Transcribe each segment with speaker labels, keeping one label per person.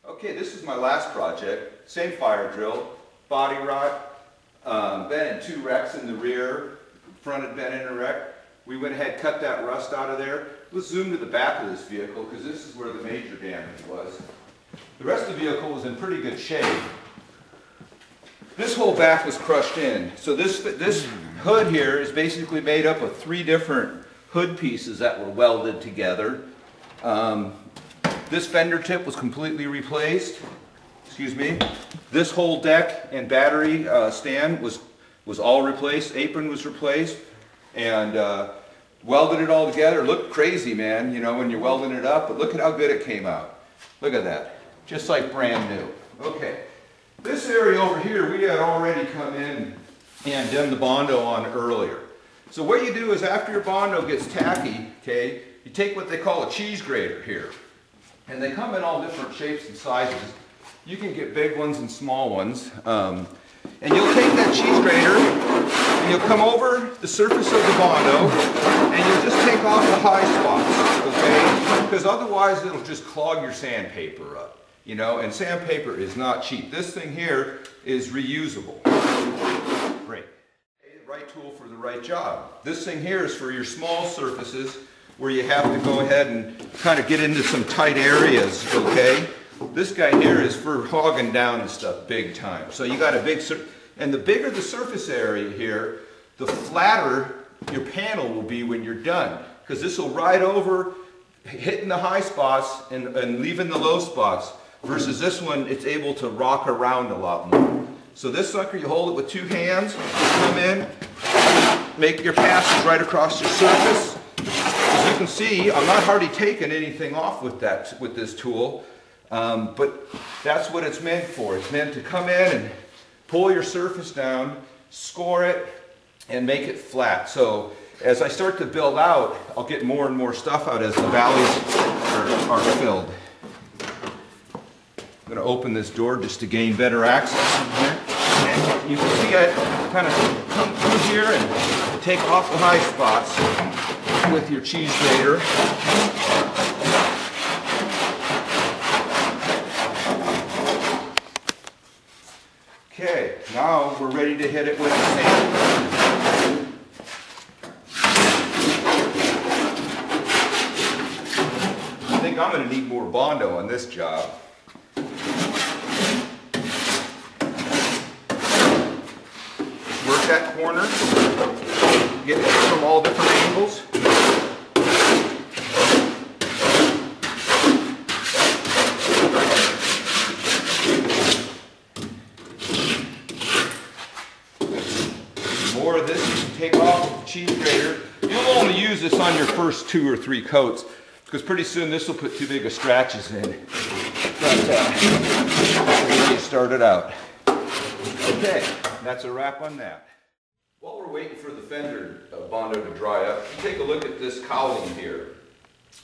Speaker 1: Okay, this is my last project. Same fire drill, body rot, bent in 2 wrecks in the rear, front had been in a wreck. We went ahead, cut that rust out of there. Let's zoom to the back of this vehicle because this is where the major damage was. The rest of the vehicle was in pretty good shape. This whole back was crushed in. So this hood here is basically made up of 3 different hood pieces that were welded together. This fender tip was completely replaced. Excuse me. This whole deck and battery stand was all replaced. Apron was replaced, and welded it all together. It looked crazy, man, you know, when you're welding it up, but look at how good it came out. Look at that. Just like brand new. Okay. This area over here, we had already come in and done the Bondo on earlier. So what you do is after your Bondo gets tacky, okay, you take what they call a cheese grater here. And they come in all different shapes and sizes. You can get big ones and small ones. And you'll take that cheese grater and you'll come over the surface of the Bondo and you'll just take off the high spots, okay? Because otherwise it'll just clog your sandpaper up, you know, and sandpaper is not cheap. This thing here is reusable. Great. The right tool for the right job. This thing here is for your small surfaces where you have to go ahead and kind of get into some tight areas, okay? This guy here is for hogging down and stuff big time. So you got a big, and the bigger the surface area here, the flatter your panel will be when you're done. Because this will ride over, hitting the high spots and leaving the low spots. Versus this one, it's able to rock around a lot more. So this sucker, you hold it with 2 hands, come in, make your passes right across your surface. As you can see, I'm not hardly taking anything off with this tool, but that's what it's meant for. It's meant to come in and pull your surface down, score it, and make it flat. So as I start to build out, I'll get more and more stuff out as the valleys are filled. I'm going to open this door just to gain better access in here. And you can see I kind of come through here and take off the high spots with your cheese grater. Okay, now we're ready to hit it with the sand. I think I'm going to need more Bondo on this job. Work that corner, get it from all different angles. More of this you can take off with the cheese grater. You'll only use this on your first 2 or 3 coats because pretty soon this will put too big of scratches in. But that's you start it out. Okay, that's a wrap on that. While we're waiting for the fender Bondo to dry up, take a look at this cowling here.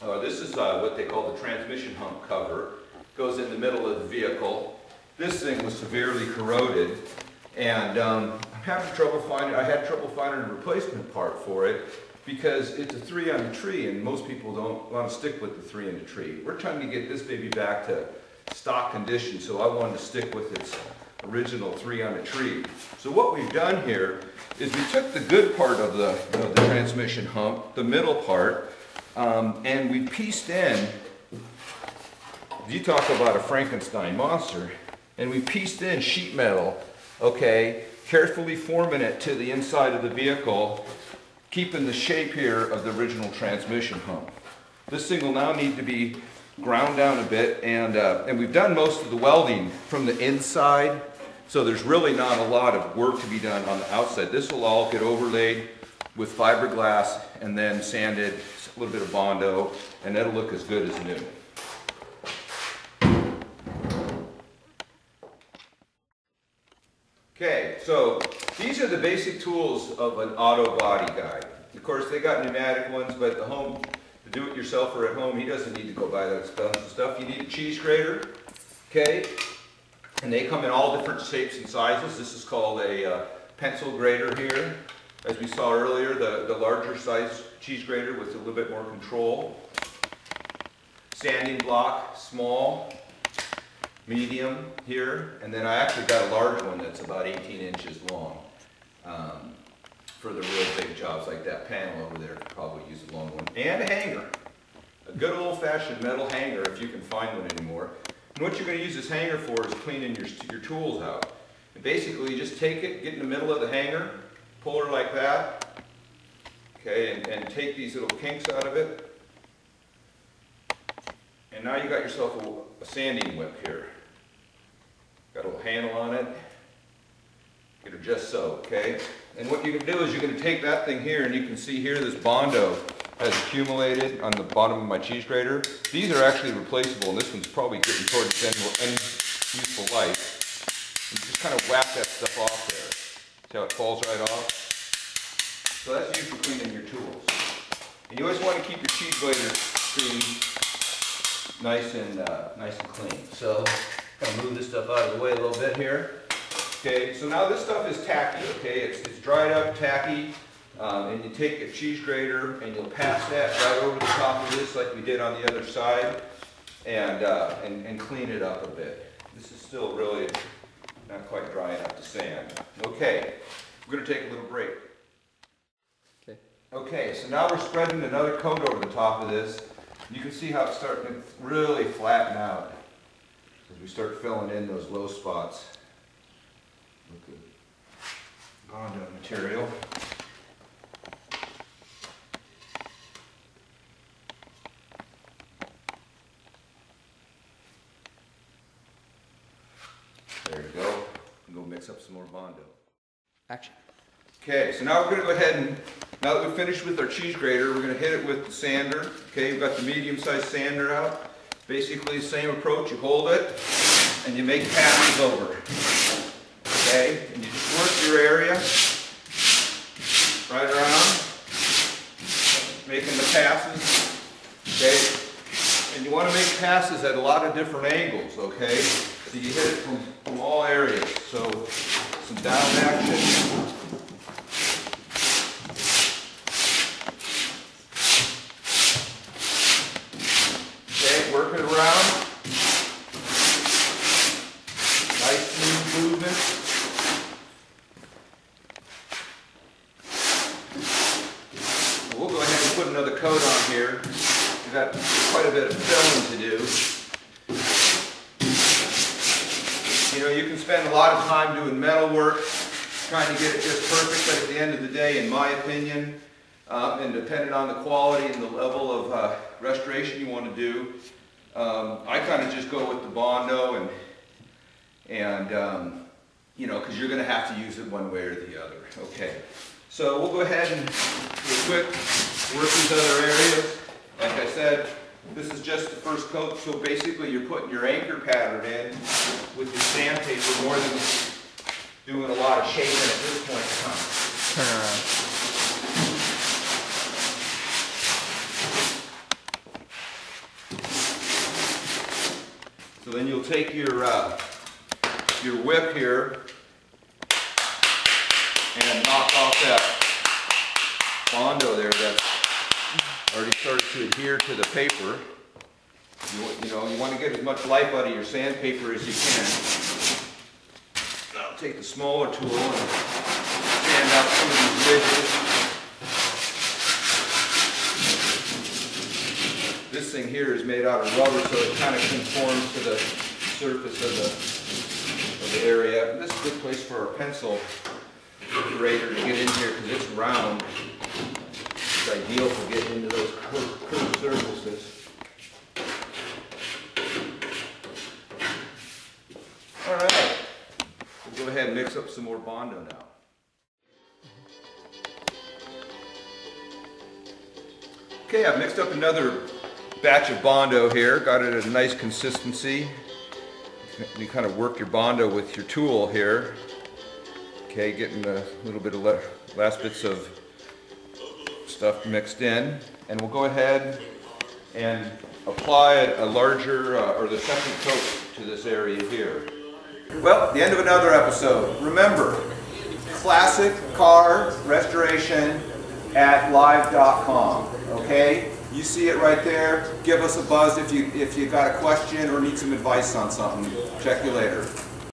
Speaker 1: This is what they call the transmission hump cover. It goes in the middle of the vehicle. This thing was severely corroded, and I'm having trouble finding. I had trouble finding a replacement part for it because it's a 3 on a tree, and most people don't want to stick with the 3 on a tree. We're trying to get this baby back to stock condition, so I wanted to stick with its original 3 on a tree. So what we've done here is we took the good part of the transmission hump, the middle part, and we pieced in, you talk about a Frankenstein monster, and we pieced in sheet metal, okay, carefully forming it to the inside of the vehicle, keeping the shape here of the original transmission hump. This thing will now need to be ground down a bit, and we've done most of the welding from the inside, so there's really not a lot of work to be done on the outside. This will all get overlaid with fiberglass and then sanded, a little bit of Bondo, and it'll look as good as new. Okay, so these are the basic tools of an auto body guy. Of course, they got pneumatic ones, but the do-it-yourselfer at home, he doesn't need to go buy that stuff. You need a cheese grater, okay? And they come in all different shapes and sizes. This is called a pencil grater here. As we saw earlier, the larger size cheese grater with a little bit more control. Sanding block, small. medium here, and then I actually got a large one that's about 18 inches long. For the real big jobs like that panel over there, could probably use a long one. And a hanger. A good old-fashioned metal hanger if you can find one anymore. And what you're going to use this hanger for is cleaning your tools out. And basically you just take it, get in the middle of the hanger, pull her like that, okay, and take these little kinks out of it. And now you got yourself a sanding whip here. Got a little handle on it. Get her just so, okay? And what you can do is you're going to take that thing here, and you can see here this Bondo has accumulated on the bottom of my cheese grater. These are actually replaceable, and this one's probably getting toward its end useful life. And you just kind of whack that stuff off there. See how it falls right off? So that's used for cleaning your tools. And you always want to keep your cheese grater nice and clean. So I'm going to move this stuff out of the way a little bit here. Okay, so now this stuff is tacky, okay? It's dried up, tacky, and you take a cheese grater and you'll pass that right over the top of this like we did on the other side and clean it up a bit. This is still really not quite dry enough to sand. Okay, we're going to take a little break. Okay, so now we're spreading another coat over the top of this. You can see how it's starting to really flatten out as we start filling in those low spots. With the Bondo material. There you go. And go mix up some more Bondo.
Speaker 2: Action.
Speaker 1: Okay, so now we're going to go ahead and, now that we've finished with our cheese grater, we're going to hit it with the sander. Okay, we've got the medium-sized sander out. Basically the same approach. You hold it and you make passes over. Okay, and you just work your area right around, making the passes, okay? And you want to make passes at a lot of different angles, okay? So you hit it from all areas. So some down action. Okay, work it around. Nice smooth movement. We'll go ahead and put another coat on here. We've got quite a bit of filling to do. You know, you can spend a lot of time doing metal work, trying to get it just perfect, but at the end of the day, in my opinion, and depending on the quality and the level of restoration you want to do, I kind of just go with the Bondo and you know, because you're going to have to use it one way or the other. Okay. So we'll go ahead and real quick work these other areas. Like I said, this is just the first coat, so basically you're putting your anchor pattern in with your sandpaper more than doing a lot of shaping at this point in time.
Speaker 2: Turn around.
Speaker 1: So then you'll take your whip here and knock off that Bondo there that's already started to adhere to the paper. You know, you want to get as much life out of your sandpaper as you can. I'll take the smaller tool and sand out some of these ridges. This thing here is made out of rubber, so it kind of conforms to the surface of the area. This is a good place for a pencil grater to get in here because it's round. It's ideal for getting into those curved surfaces. All right, we'll go ahead and mix up some more Bondo now. Okay, I've mixed up another batch of Bondo here. Got it at a nice consistency. You kind of work your Bondo with your tool here. Okay, getting a little bit of last bits of stuff mixed in. And we'll go ahead and apply a larger, or the second coat to this area here. Well, the end of another episode. Remember, classic car restoration at live.com, okay? You see it right there. Give us a buzz if you got a question or need some advice on something. Check you later.